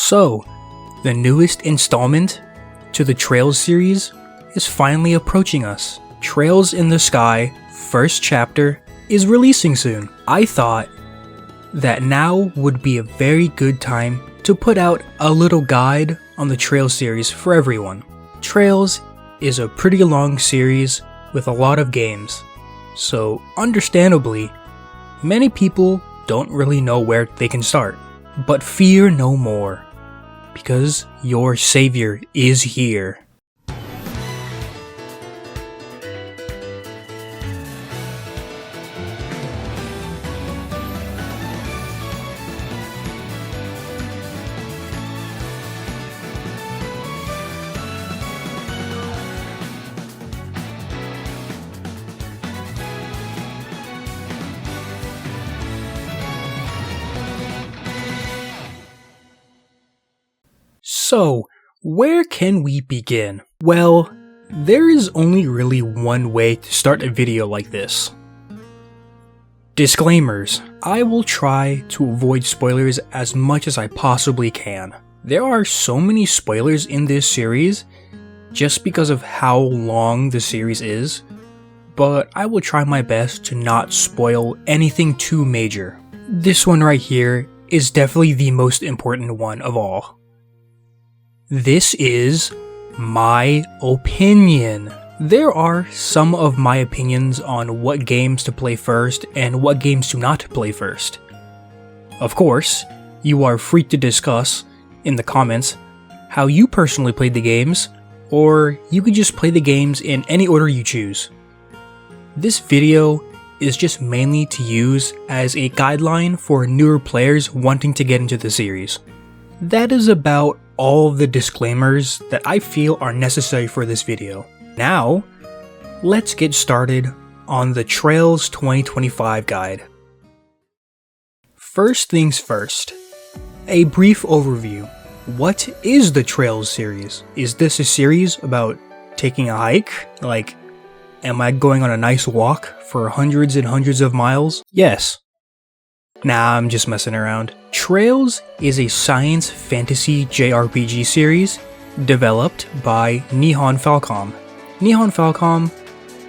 So, the newest installment to the Trails series is finally approaching us. Trails in the Sky first chapter is releasing soon. I thought that now would be a very good time to put out a little guide on the Trails series for everyone. Trails is a pretty long series with a lot of games, so understandably, many people don't really know where they can start. But fear no more, because your savior is here. So, where can we begin? Well, there is only really one way to start a video like this. Disclaimers. I will try to avoid spoilers as much as I possibly can. There are so many spoilers in this series just because of how long the series is, but I will try my best to not spoil anything too major. This one right here is definitely the most important one of all. This is my opinion. There are some of my opinions on what games to play first and what games to not play first. Of course, you are free to discuss in the comments how you personally played the games, or you could just play the games in any order you choose. This video is just mainly to use as a guideline for newer players wanting to get into the series. That is about all the disclaimers that I feel are necessary for this video. Now, let's get started on the Trails 2025 guide. First things first, a brief overview. What is the Trails series? Is this a series about taking a hike? Like, am I going on a nice walk for hundreds and hundreds of miles? Yes. Nah, I'm just messing around. Trails is a science fantasy JRPG series developed by Nihon Falcom. Nihon Falcom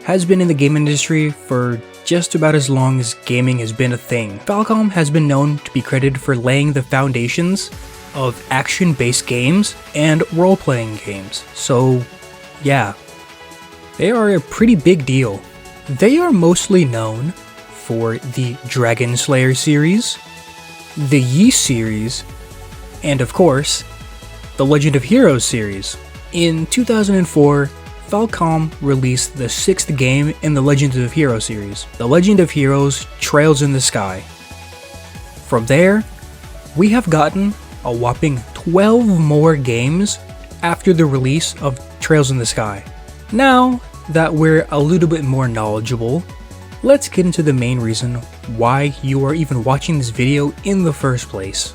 has been in the game industry for just about as long as gaming has been a thing. Falcom has been known to be credited for laying the foundations of action-based games and role-playing games. So, yeah, they are a pretty big deal. They are mostly known for the Dragon Slayer series, the Yi series, and of course, the Legend of Heroes series. In 2004, Falcom released the 6th game in the Legend of Heroes series, The Legend of Heroes Trails in the Sky. From there, we have gotten a whopping 12 more games after the release of Trails in the Sky. Now that we're a little bit more knowledgeable, let's get into the main reason why you are even watching this video in the first place.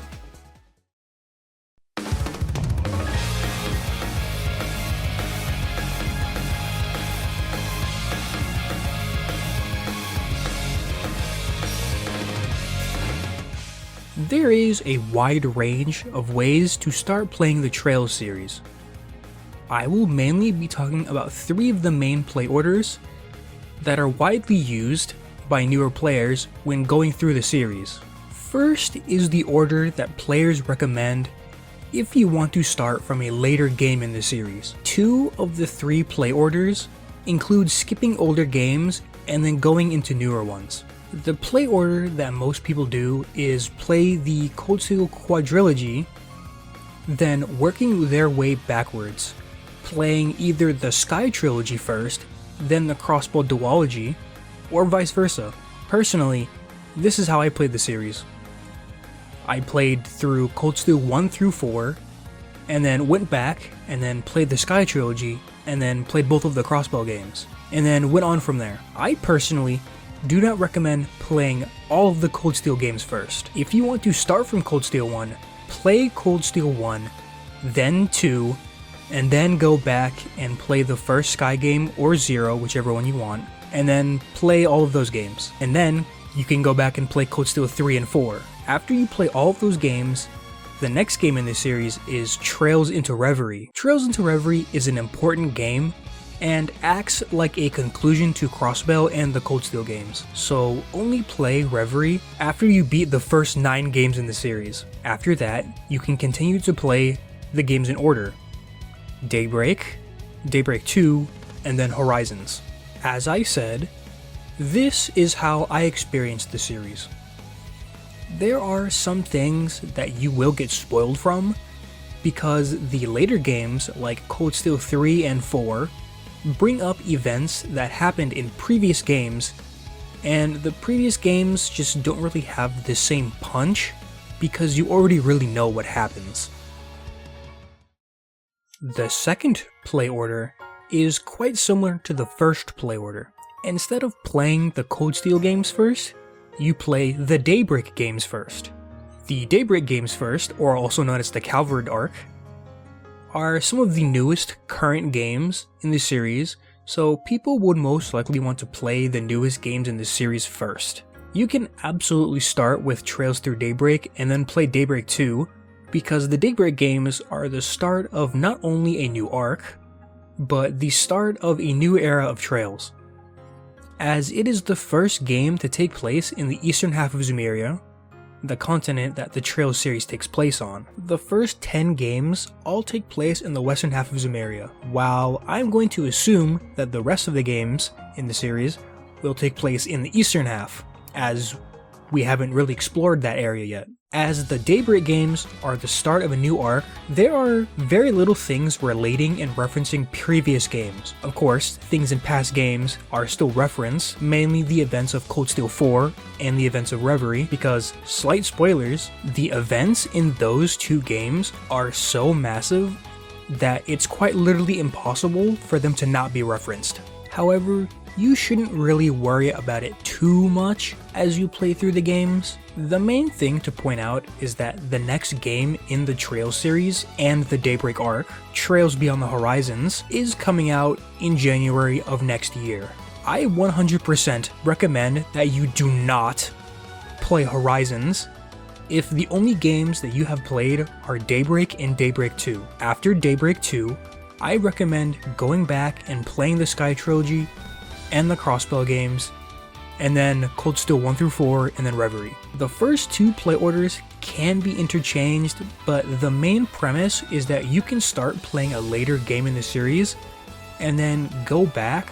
There is a wide range of ways to start playing the Trails series. I will mainly be talking about 3 of the main play orders that are widely used by newer players when going through the series. First is the order that players recommend if you want to start from a later game in the series. 2 of the 3 play orders include skipping older games and then going into newer ones. The play order that most people do is play the Cold Steel Quadrilogy, then working their way backwards, playing either the Sky Trilogy first, then the Crossbow Duology, or vice versa. Personally, this is how I played the series. I played through Cold Steel 1 through 4, and then went back and then played the Sky Trilogy, and then played both of the Crossbow games, and then went on from there. I personally do not recommend playing all of the Cold Steel games first. If you want to start from Cold Steel 1, play Cold Steel 1, then 2, and then go back and play the first Sky game or 0, whichever one you want, and then play all of those games. And then you can go back and play Cold Steel 3 and 4. After you play all of those games, The next game in this series is Trails into Reverie. Trails into Reverie is an important game and acts like a conclusion to Crossbell and the Cold Steel games. So only play Reverie after you beat the first 9 games in the series. After that, you can continue to play the games in order: Daybreak, Daybreak 2, and then Horizons. As I said, this is how I experienced the series. There are some things that you will get spoiled from because the later games like Cold Steel 3 and 4 bring up events that happened in previous games, and the previous games just don't really have the same punch because you already really know what happens. The second play order is quite similar to the first play order. Instead of playing the Cold Steel games first, you play the Daybreak games first. The Daybreak games first, or also known as the Calvary arc, are some of the newest current games in the series, so people would most likely want to play the newest games in the series first. You can absolutely start with Trails Through Daybreak and then play Daybreak 2, because the Daybreak games are the start of not only a new arc, but the start of a new era of Trails. As it is the first game to take place in the eastern half of Zumeria, the continent that the Trails series takes place on. The first 10 games all take place in the western half of Zumeria, while I'm going to assume that the rest of the games in the series will take place in the eastern half, as we haven't really explored that area yet. As the Daybreak games are the start of a new arc, there are very little things relating and referencing previous games. Of course, things in past games are still referenced, mainly the events of Cold Steel 4 and the events of Reverie, because, slight spoilers, the events in those 2 games are so massive that it's quite literally impossible for them to not be referenced. However, you shouldn't really worry about it too much as you play through the games. The main thing to point out is that the next game in the Trails series and the Daybreak arc, Trails Beyond the Horizons, is coming out in January of next year. I 100% recommend that you do not play Horizons if the only games that you have played are Daybreak and Daybreak 2. After Daybreak 2, I recommend going back and playing the Sky Trilogy and the Crossbell games, and then Cold Steel 1 through 4, and then Reverie. The first 2 play orders can be interchanged, but the main premise is that you can start playing a later game in the series, and then go back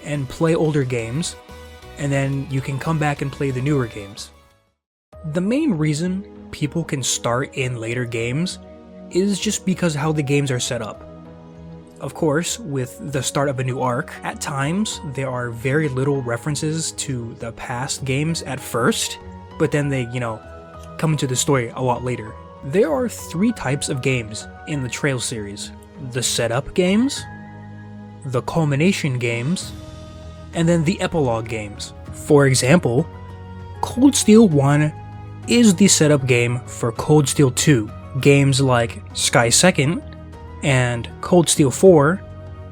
and play older games, and then you can come back and play the newer games. The main reason people can start in later games is just because how the games are set up. Of course, with the start of a new arc, at times there are very little references to the past games at first, but then they, come into the story a lot later. There are 3 types of games in the Trails series: the setup games, the culmination games, and then the epilogue games. For example, Cold Steel 1 is the setup game for Cold Steel 2. Games like Sky Second and Cold Steel 4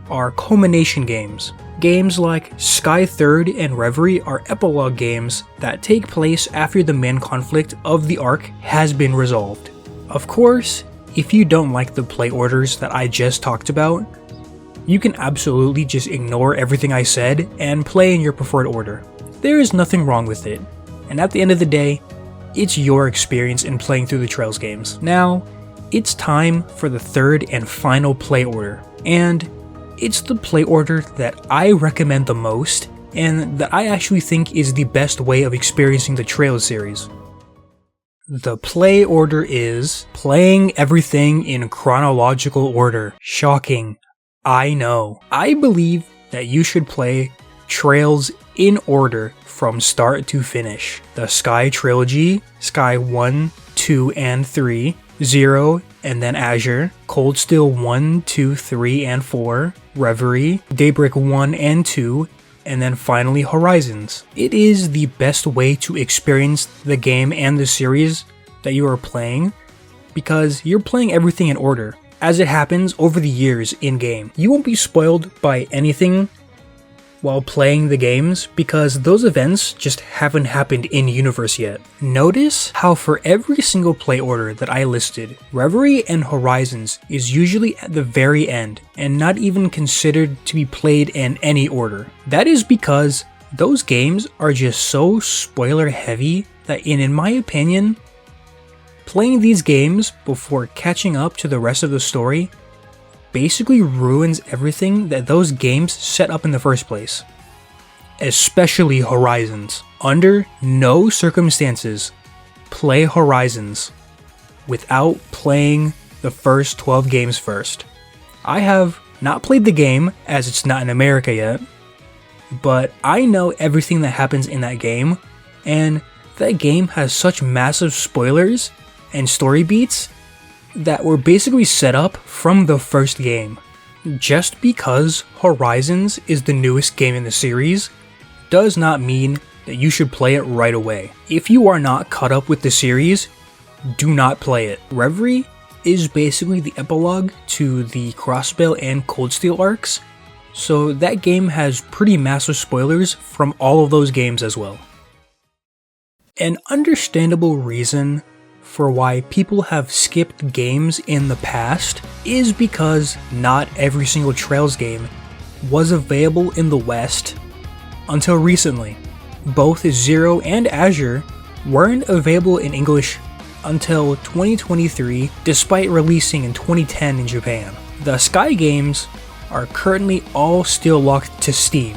are culmination games. Games like Sky Third and Reverie are epilogue games that take place after the main conflict of the arc has been resolved. Of course, if you don't like the play orders that I just talked about, you can absolutely just ignore everything I said and play in your preferred order. There is nothing wrong with it, and at the end of the day, it's your experience in playing through the Trails games. Now, it's time for the third and final play order, and it's the play order that I recommend the most, and that I actually think is the best way of experiencing the Trails series. The play order is playing everything in chronological order. Shocking, I know. I believe that you should play Trails in order from start to finish. The Sky Trilogy, Sky 1, 2, and 3, 0, and then Azure, Cold Steel 1, 2, 3, and 4, Reverie, Daybreak 1 and 2, and then finally Horizons. It is the best way to experience the game and the series that you are playing, because you're playing everything in order, as it happens over the years in-game. You won't be spoiled by anything while playing the games because those events just haven't happened in universe yet. Notice how for every single play order that I listed, Reverie and Horizons is usually at the very end and not even considered to be played in any order. That is because those games are just so spoiler heavy that in my opinion, playing these games before catching up to the rest of the story basically ruins everything that those games set up in the first place. Especially Horizons. Under no circumstances, play Horizons without playing the first 12 games first. I have not played the game as it's not in America yet, but I know everything that happens in that game, and that game has such massive spoilers and story beats that were basically set up from the first game. Just because Horizons is the newest game in the series does not mean that you should play it right away. If you are not caught up with the series, do not play it. Reverie is basically the epilogue to the Crossbell and Cold Steel arcs, so that game has pretty massive spoilers from all of those games as well. An understandable reason for why people have skipped games in the past is because not every single Trails game was available in the West until recently. Both Zero and Azure weren't available in English until 2023, despite releasing in 2010 in Japan. The Sky games are currently all still locked to Steam,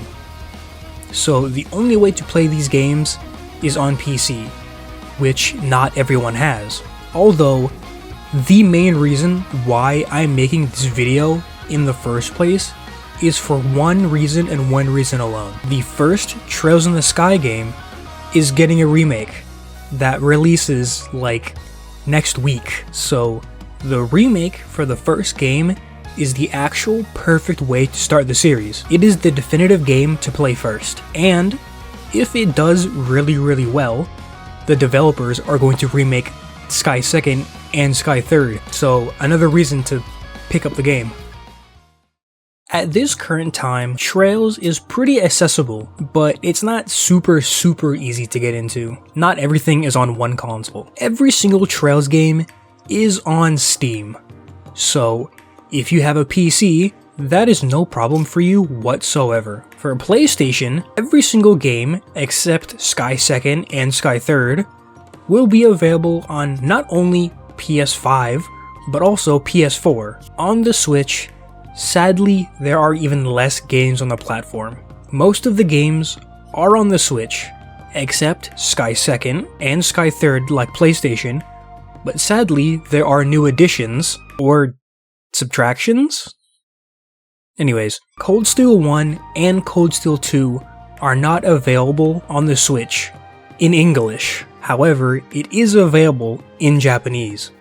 so the only way to play these games is on PC, which not everyone has. Although, the main reason why I'm making this video in the first place is for one reason and one reason alone. The first Trails in the Sky game is getting a remake that releases like next week. So the remake for the first game is the actual perfect way to start the series. It is the definitive game to play first, and if it does really well, the developers are going to remake Sky 2nd and Sky 3rd, so another reason to pick up the game. At this current time, Trails is pretty accessible, but it's not super easy to get into. Not everything is on one console. Every single Trails game is on Steam, so if you have a PC, that is no problem for you whatsoever. For PlayStation, every single game except Sky 2nd and Sky 3rd will be available on not only PS5, but also PS4. On the Switch, sadly, there are even less games on the platform. Most of the games are on the Switch, except Sky 2nd and Sky 3rd like PlayStation, but sadly, there are new additions, or subtractions? Anyways, Cold Steel 1 and Cold Steel 2 are not available on the Switch in English. However, it is available in Japanese.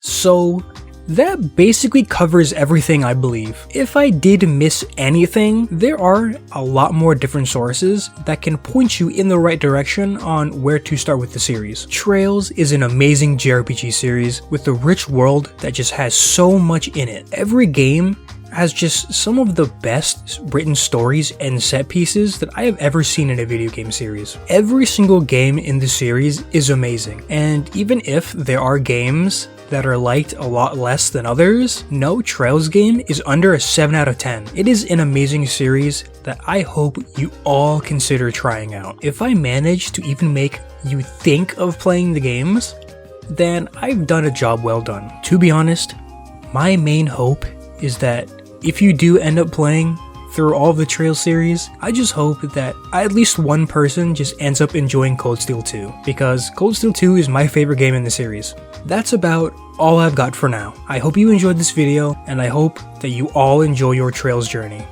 So, that basically covers everything, I believe. If I did miss anything, there are a lot more different sources that can point you in the right direction on where to start with the series. Trails is an amazing JRPG series with a rich world that just has so much in it. Every game has just some of the best written stories and set pieces that I have ever seen in a video game series. Every single game in the series is amazing, and even if there are games that are liked a lot less than others, no Trails game is under a 7 out of 10. It is an amazing series that I hope you all consider trying out. If I manage to even make you think of playing the games, then I've done a job well done. To be honest, my main hope is that if you do end up playing through all of the Trails series, I just hope that at least one person just ends up enjoying Cold Steel 2, because Cold Steel 2 is my favorite game in the series. That's about all I've got for now. I hope you enjoyed this video, and I hope that you all enjoy your Trails journey.